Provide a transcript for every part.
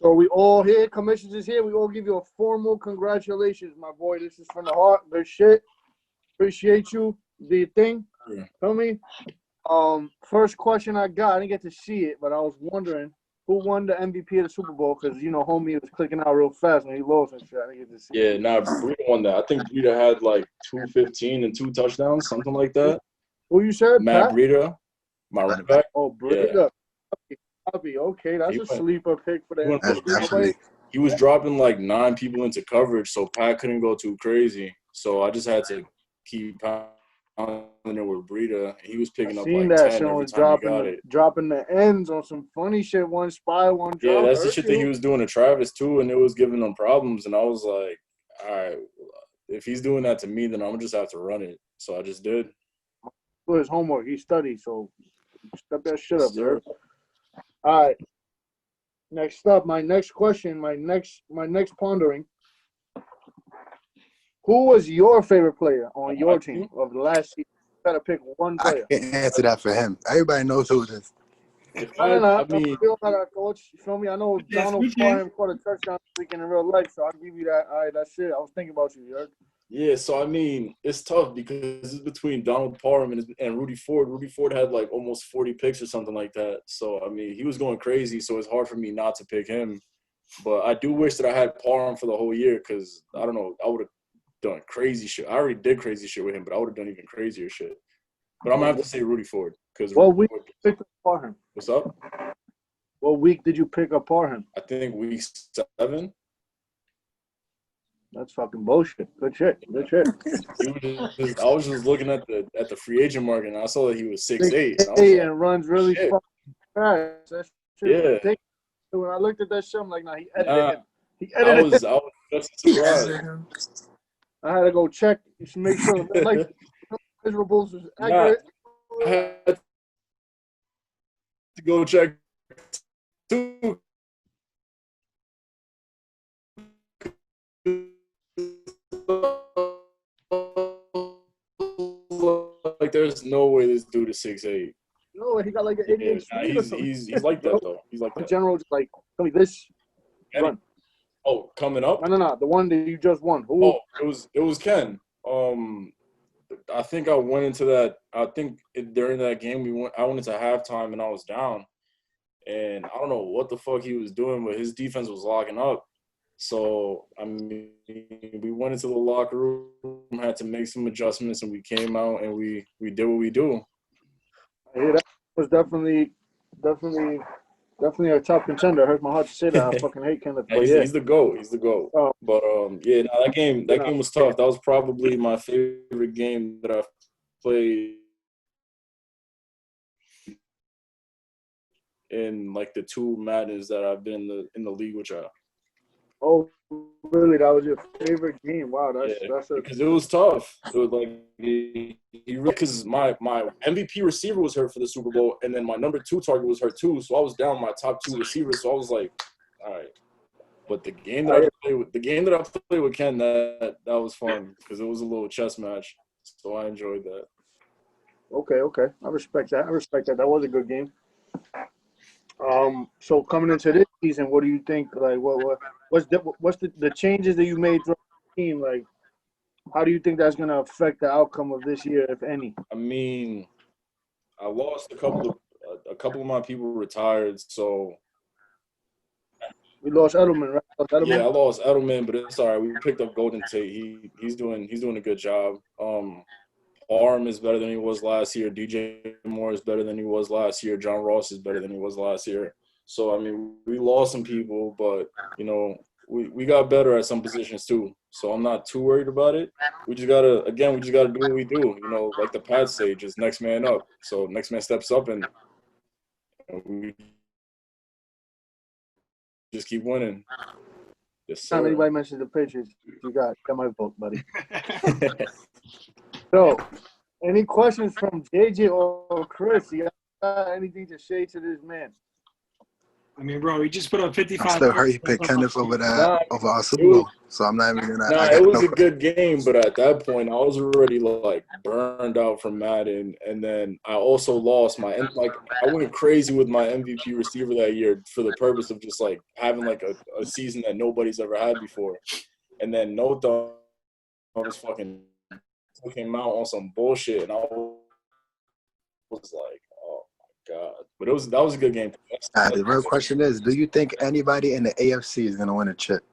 So we all here. Commissions is here. We all give you a formal congratulations, my boy. This is from the heart. Good shit. Appreciate you. Do your thing. Yeah. Feel me? First question I got. I didn't get to see it, but I was wondering who won the MVP of the Super Bowl because you know homie was clicking out real fast when he lost and shit. I didn't get to see. Yeah, nah, Breida won that. I think Breida had like 215 and 2 touchdowns, something like that. Who you said? Matt Pat? Breida, my running back. Oh, Yeah. Breida. Okay, that's He a went- sleeper pick for the he went MVP. definitely. He was dropping like 9 people into coverage, so Pat couldn't go too crazy. So I just had to keep pounding it with Breida. He was picking up Seen like that 10 shit every was time he got it. dropping the ends on some funny shit. One spy, one drop. Yeah, that's the Heard shit that he you. was doing to Travis too, and it was giving him problems. And I was like, all right, if he's doing that to me, then I'm gonna just have to run it. So I just did. Do his homework. He studied, so step that shit Yes, up, sir. dude. All right. Next up, my next question, my next pondering. Who was your favorite player on your team of the last season? You gotta pick one I player. can't answer that for him. Everybody knows who it is. If I I mean, don't feel like I coach. You feel me? I know Yes, Donald we can. Parham caught a touchdown this weekend in real life, so I'll give you that. All right, that's it. I was thinking about you, you heard? yeah. So I mean, it's tough because it's between Donald Parham and Rudy Ford. Rudy Ford had like almost 40 picks or something like that. So I mean, he was going crazy. So it's hard for me not to pick him. But I do wish that I had Parham for the whole year because I don't know, I would have done crazy shit. I already did crazy shit with him, but I would have done even crazier shit. But I'm gonna have to say Rudy Ford because What week did you pick up Parham? What's up? What week did you pick up Parham? I think week 7. That's fucking bullshit. Good shit. Good shit. I was just looking at the free agent market and I saw that he was 6'8". And I was Hey, like, and runs really shit. fucking fast. That shit Yeah. ridiculous. When I looked at that shit, I'm like, nah, he edited Nah, him. He I edited was him. just surprised. I had to go check to make sure like measurables was Nah, accurate. I had to go check too. Like, there's no way this dude is 6'8". No, he got like an Yeah, 80-inch nah, speed or something. he's like that though. He's like In that. general, just like, tell me this. Run. Oh, coming up? No. The one that you just won. Who? Oh, it was Ken. I think I went into that. During that game I went into halftime and I was down, and I don't know what the fuck he was doing, but his defense was locking up. So I mean, we went into the locker room, had to make some adjustments, and we came out and we did what we do. Yeah, that was definitely a top contender. It hurts my heart to say that. I fucking hate Kenneth, Yeah, but yeah. he's the GOAT. He's the GOAT. Oh. But yeah, no, that game was tough. That was probably my favorite game that I've played in like the 2 Madness that I've been in the league with y'all. Oh, really? That was your favorite game? Wow, that's a because it was tough. It was like because my MVP receiver was hurt for the Super Bowl, and then my number 2 target was hurt too. So I was down my top 2 receivers. So I was like, all right. But the game that I played with Ken, that was fun because it was a little chess match. So I enjoyed that. okay. I respect that. That was a good game. So coming into this season, what do you think? Like, what's the changes that you made to the team? Like, how do you think that's gonna affect the outcome of this year, if any? I mean, I lost a couple of my people retired, so We lost Edelman, right? yeah, I lost Edelman, but it's all right. We picked up Golden Tate. He's doing a good job. Parham is better than he was last year. DJ Moore is better than he was last year. John Ross is better than he was last year. So I mean, we lost some people, but you know, we got better at some positions too. So I'm not too worried about it. We just gotta do what we do. You know, like the Pats say, just next man up. So next man steps up and we just keep winning. Yes, sir. Time anybody mentions the Patriots, you got my vote, buddy. So, any questions from JJ or Chris? You got anything to say to this man? I mean, bro, he just put up 55. I'm still hurt. You picked points. Kenneth over Nah, our it Super was Bowl, so I'm not even gonna. nah, I it got was no. a good game, but at that point, I was already like burned out from Madden, and then I also lost my like I went crazy with my MVP receiver that year for the purpose of just like having like a season that nobody's ever had before, and then No Thumb was fucking took him out on some bullshit, and I was like, oh my god. But that was a good game. The real question is, do you think anybody in the AFC is gonna win a chip?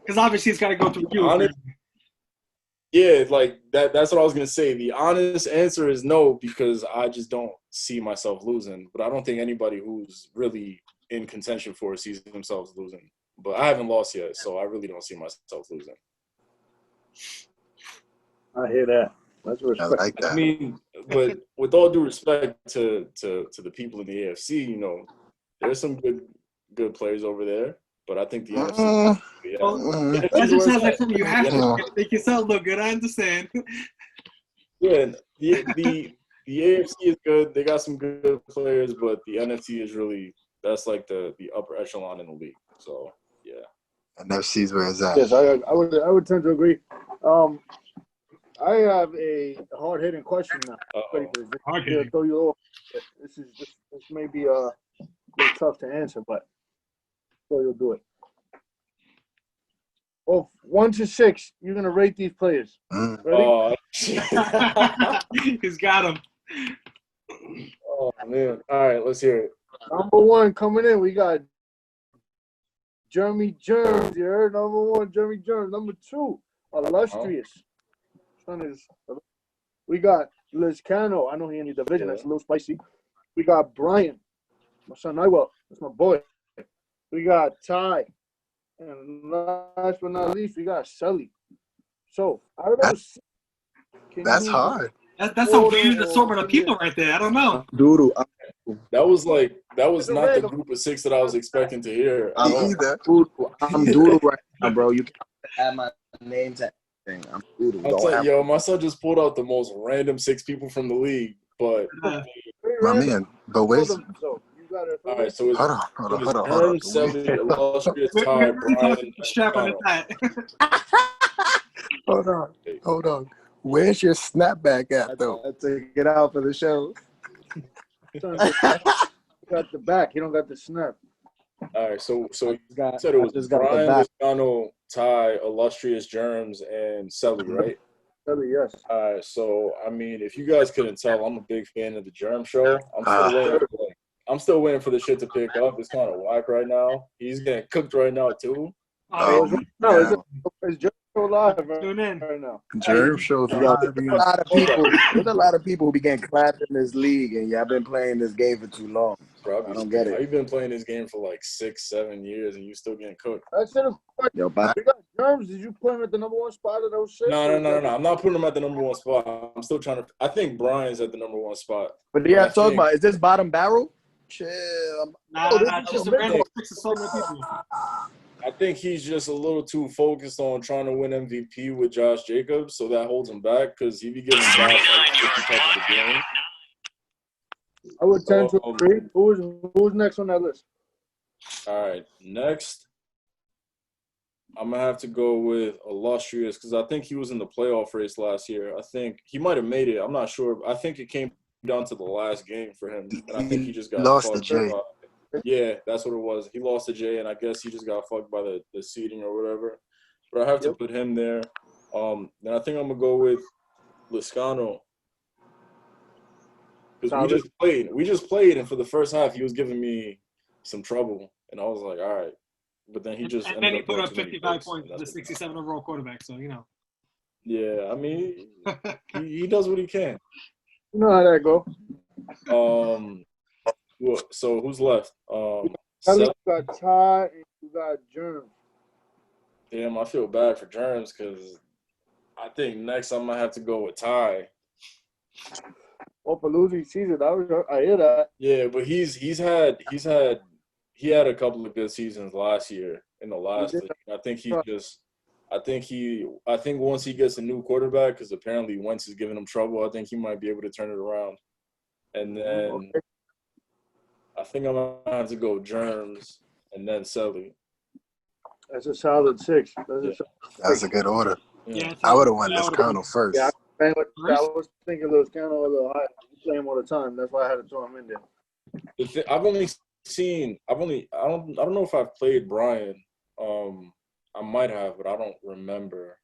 Because obviously it's got to go through you. Honest, yeah, like that's what I was gonna say. The honest answer is no, because I just don't see myself losing. But I don't think anybody who's really in contention for it sees themselves losing. But I haven't lost yet, so I really don't see myself losing. I hear that. That's I respect. like I that. mean, but with all due respect to the people in the AFC, you know, there's some good players over there. But I think the NFC, yeah. Well, The that NFC is just where sounds it's like at. something you have Yeah. to make yourself look good. I understand. Yeah, the AFC is good. They got some good players, but the NFC is really that's like the upper echelon in the league. So yeah. NFC's where it's at. Yes, I would tend to agree. I have a hard hitting question now. Ready for this? Hard-hitting. Throw you off. This may be a little tough to answer, but so you'll do it. Oh, 1 to 6, you're gonna rate these players. Mm. Ready? He's got him. Oh man! All right, let's hear it. Number 1 coming in, we got Jeremy Jones. You heard? Number 1, Jeremy Jones. Number 2, Illustrious. Son is. We got Lizcano. I know he in the division. Yeah. That's a little spicy. We got Brian. My son Nightwell. That's my boy. We got Ty. And last but not least, we got Sully. So, out of those, That's hard. That's a weird assortment of people right there. I don't know. Doodle. That was It's a not the random- group of 6 that I was expecting to hear. Me either. I'm Doodle right now, bro. You can't add my name to anything. I'm Doodle. I'll Don't tell have- you, yo, my son just pulled out the most random 6 people from the league. But My man, but where's? So, you gotta. all right, so it's Hold on. Germ, Sully, Illustrious, We're Ty, gonna Brian, strap on the tie. Hold on. Where's your snapback at though? I took it out for the show. Son, got the back. He don't got the snap. All right, so you Got, said it was I just got the Brian, back. Lizcano, Ty, Illustrious, Germs, and Sully, right? Sully, yes. All right, so I mean, if you guys couldn't tell, I'm a big fan of the Germ Show. I'm still waiting for the shit to pick up. It's kind of whack right now. He's getting cooked right now too. Oh, No, it's just so live tune in. right now. Germ shows There's a lot of people. There's a lot of people who be getting clapped in this league, and y'all been playing this game for too long. Bro, I don't get it. You've been playing this game for like 6-7 years, and you still getting cooked. I said a question. Yo, but We got Germs. Did you put him at the number 1 spot of those 6? No. I'm not putting him at the number 1 spot. I'm still trying to. I think Brian's at the number 1 spot. yeah, I talk think- about, is this bottom barrel? Chill. Nah, just a random 6 of so many people. I think he's just a little too focused on trying to win MVP with Josh Jacobs, so that holds him back because he be getting back like 50 touches a game. I would tend to agree. Who's next on that list? All right, next, I'm gonna have to go with Illustrious because I think he was in the playoff race last year. I think he might have made it. I'm not sure. I think it came down to the last game for him, and I think he just got lost to fucked Jay. by- Yeah, that's what it was. He lost to Jay, and I guess he just got fucked by the seeding or whatever. But I have to put him there. Then I think I'm gonna go with Lizcano. Because we just played, and for the first half, he was giving me some trouble, and I was like, all right. But then he just And then he put doing up too many 55 picks, points, and the that's 67 overall quarterback. So, you know. Yeah, I mean, he does what he can. You know how that go. So who's left? You got Ty and you got Germs. Damn, I feel bad for Germs because I think next I'm gonna have to go with Ty. Oh, for losing season, I hear that. Yeah, but he had a couple of good seasons last year in the last league. I think once he gets a new quarterback, because apparently Wentz is giving him trouble, I think he might be able to turn it around. And then I think I'm gonna have to go Germs and then Selly. That's a solid 6. That's a good order. Yeah. I would have won this Colonel first. Yeah, I was thinking Lewis Cano a little high. You play him all the time. That's why I had to throw him in there. I don't know if I've played Brian. I might have, but I don't remember.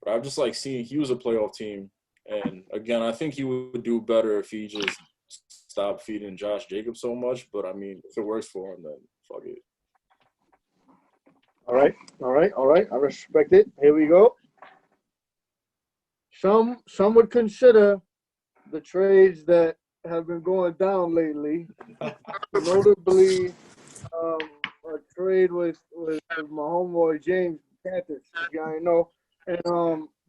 But I've just like seen he was a playoff team, and again, I think he would do better if he just stopped feeding Josh Jacobs so much. But I mean, if it works for him, then fuck it. All right. I respect it. Here we go. Some would consider the trades that have been going down lately, notably a trade with my homeboy James Panthers. You already know, and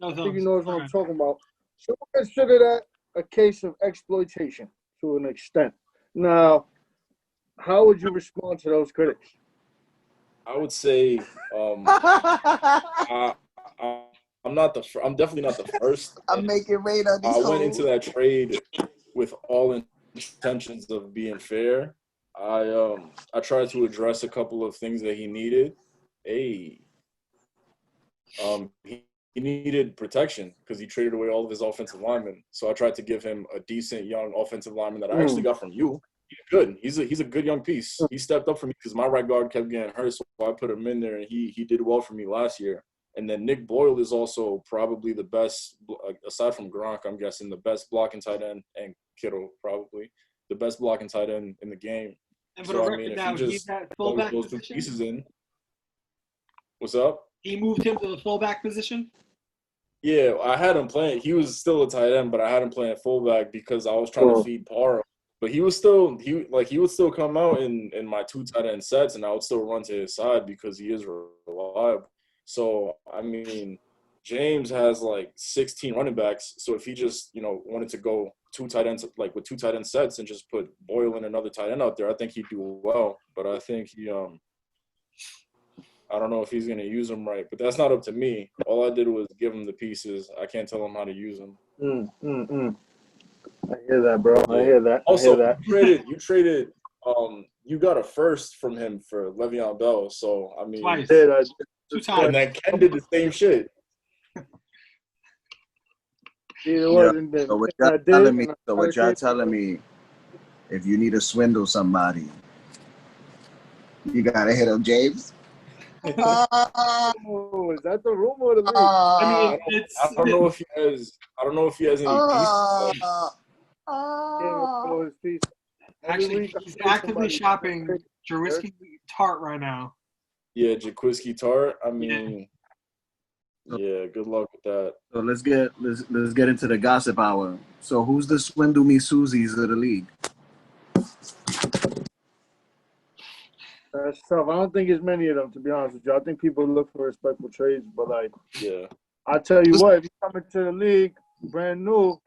I think he knows what I'm talking about. Some would consider that a case of exploitation to an extent. Now, how would you respond to those critics? I would say I'm definitely not the first. I'm making rain on these I went into that trade with all intentions of being fair. I tried to address a couple of things that he needed. He needed protection because he traded away all of his offensive linemen. So I tried to give him a decent young offensive lineman that I actually got from you. He's good. He's a good young piece. He stepped up for me because my right guard kept getting hurt, so I put him in there, and he did well for me last year. And then Nick Boyle is also probably the best, aside from Gronk, I'm guessing, the best blocking tight end, and Kittle probably the best blocking tight end in the game. And for So, the I mean, record if now, you he's just that throw fullback those two position. pieces in. What's up? He moved him to the fullback position. Yeah, I had him playing. He was still a tight end, but I had him playing fullback because I was trying to feed Parra. But he would still come out in my 2 tight end sets, and I would still run to his side because he is reliable. So I mean, James has like 16 running backs. So if he just wanted to go 2 tight ends, like with 2 tight end sets, and just put Boyle and another tight end out there, I think he'd do well. But I think I don't know if he's going to use them right, but that's not up to me. All I did was give him the pieces. I can't tell him how to use them. I hear that, bro. I hear that. Also, you traded. You got a first from him for Le'Veon Bell. So I mean, Twice. did. 2 times. And then Ken did the same shit. So what y'all telling me, if you need to swindle somebody, you gotta hit up James. Oh, is that the rumor or the league? I mean, I don't know if he has. I don't know if he has any pieces. Actually, he's actively shopping Jaquiski Tart right now. Yeah, Jaquiski Tart. I mean, yeah. Good luck with that. So let's get into the gossip hour. So who's the swindle me Susies of the league? That's tough. I don't think it's many of them, to be honest with you. I think people look for respectful trades, but I tell you what, if you come into the league brand new,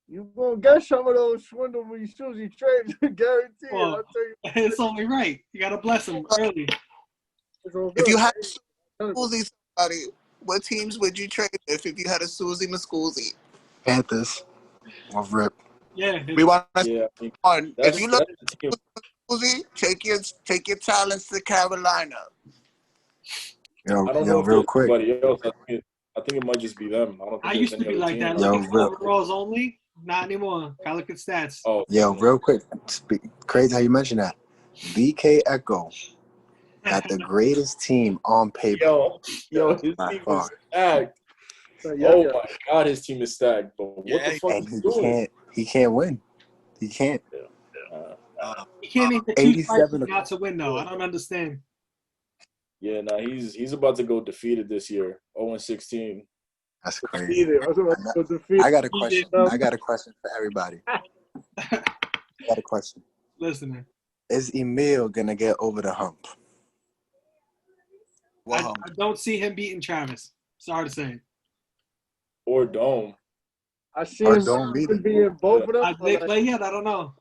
you gonna get some of those swindle me Susie trades, guaranteed. Well, I'll tell you. It's only right. You gotta bless him early. If you had a Susie somebody, what teams would you trade if you had a Susie Mascusi? Panthers. Or Rip. Yeah. We want on. If you look at Susie, take your talents to Carolina. Real quick. Else, I think it might just be them. I used to be like that. Looking for overalls only. Not anymore. Gotta look at stats. Real quick. Crazy how you mentioned that. BK Echo got the greatest team on paper. His team is stacked. Oh my God, his team is stacked. But what the fuck is he doing? He can't win. He can't. He can't make the 87 not to win though. I don't understand. Yeah, he's about to go defeated this year. 0-16. That's crazy. I got a question. I got a question for everybody. I got a question. Listening. Is Emil gonna get over the hump? I don't see him beating Travis. Sorry to say. Or Dome. I see him being both of them. They play yet? I don't know.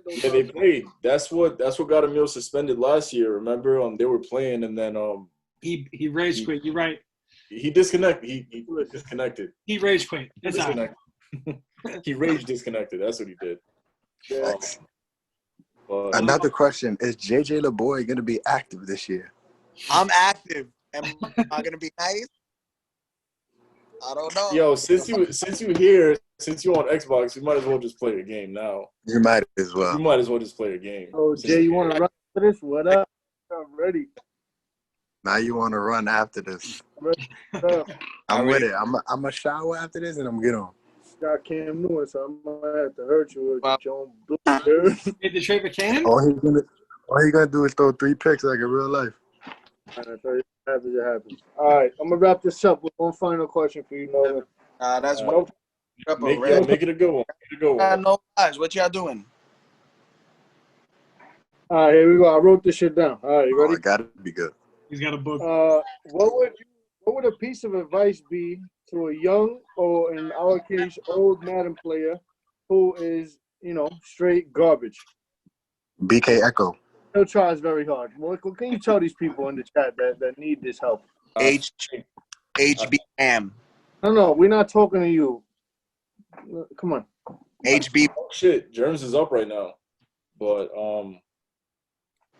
Yeah, they played. That's what got Emil suspended last year. Remember, they were playing, and then he rage quit. You're right. He disconnected. He disconnected. He rage quit. It's disconnected. He rage disconnected. That's what he did. But Another question: is JJ LeBoy gonna be active this year? I'm active. Am I gonna be nice? I don't know. yo, since you here, since you on Xbox, you might as well just play the game now. You might as well. You might as well just play the game. Oh, Jay, you want to run for this? What up? I'm ready. Now you want to run after this? I'm with it. I'm a shower after this, and I'm get on. Got Cam Newton, so I might have to hurt you with your own blue. Get the trade for Cannon? All he gonna do is throw 3 picks like in real life. It happens. All right, I'm gonna wrap this up with one final question for you, Nolan. That's what. what. Make it a good one. Make it a good one. No guys, what y'all doing? All right, here we go. I wrote this shit down. All right, you ready? Oh, it gotta be good. He's got a book. What would a piece of advice be to a young, or in our case, old Madden player who is, straight garbage? BK Echo. He'll try very hard. What can you tell these people in the chat that need this help? HBM. No, we're not talking to you. Come on. HB. Oh, shit, Germs is up right now. But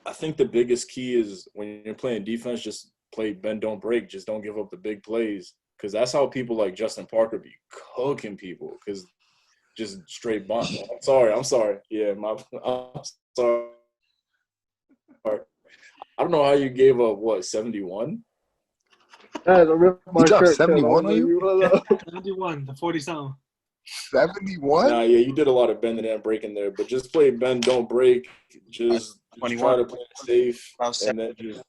I think the biggest key is when you're playing defense, just play bend, don't break. Just don't give up the big plays. Because that's how people like Justin Parker be cooking people. Because just straight bunt. I'm sorry. Yeah, I'm sorry. I don't know how you gave up, 71? I had to rip my dropped shirt. 71 on you? 71 to 40-something. 71? Nah, yeah, you did a lot of bending and breaking there. But just play bend, don't break. Just try to play it safe. And then just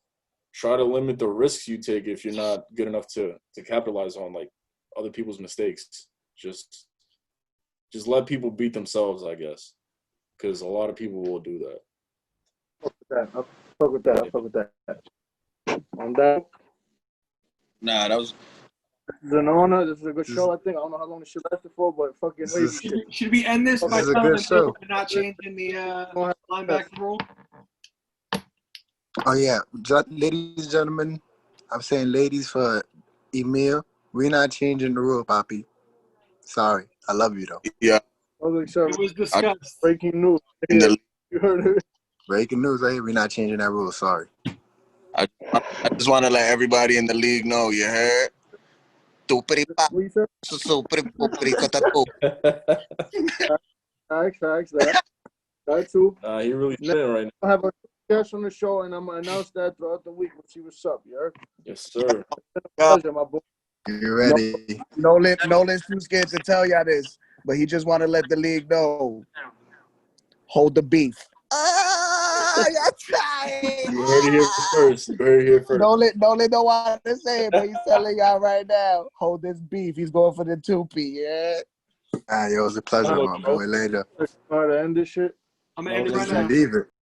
try to limit the risks you take if you're not good enough to capitalize on, like, other people's mistakes. Just let people beat themselves, I guess. Because a lot of people will do that. I'll fuck with that. On that. Nah, that was. This is an honor. This is a good show, I think. I don't know how long this shit lasted for, but fucking lazy shit. Should we end this by is a telling good them show. we're not changing the linebacker rule? Oh, yeah. Ladies and gentlemen, I'm saying ladies for Emil. We're not changing the rule, Papi. Sorry. I love you, though. Yeah. It was discussed. Breaking news. You heard it. Breaking news right here. We're not changing that rule. Sorry. I just want to let everybody in the league know, you heard? What you said? Facts. That too. Nah, he really didn't right now. I have a guest on the show, and I'm going to announce that throughout the week. We'll see what's up, you heard? Yes, sir. Pleasure, my boy. You ready? Nolan's too scared to tell y'all this, but he just want to let the league know. Hold the beef. You're trying. You heard it here first. Nolan don't want to say it, but he's telling y'all right now. Hold this beef. He's going for the 2P, yeah? Yo, it was a pleasure, my boy. Later. Try to end this shit. I'm going to end it right now. Leave it.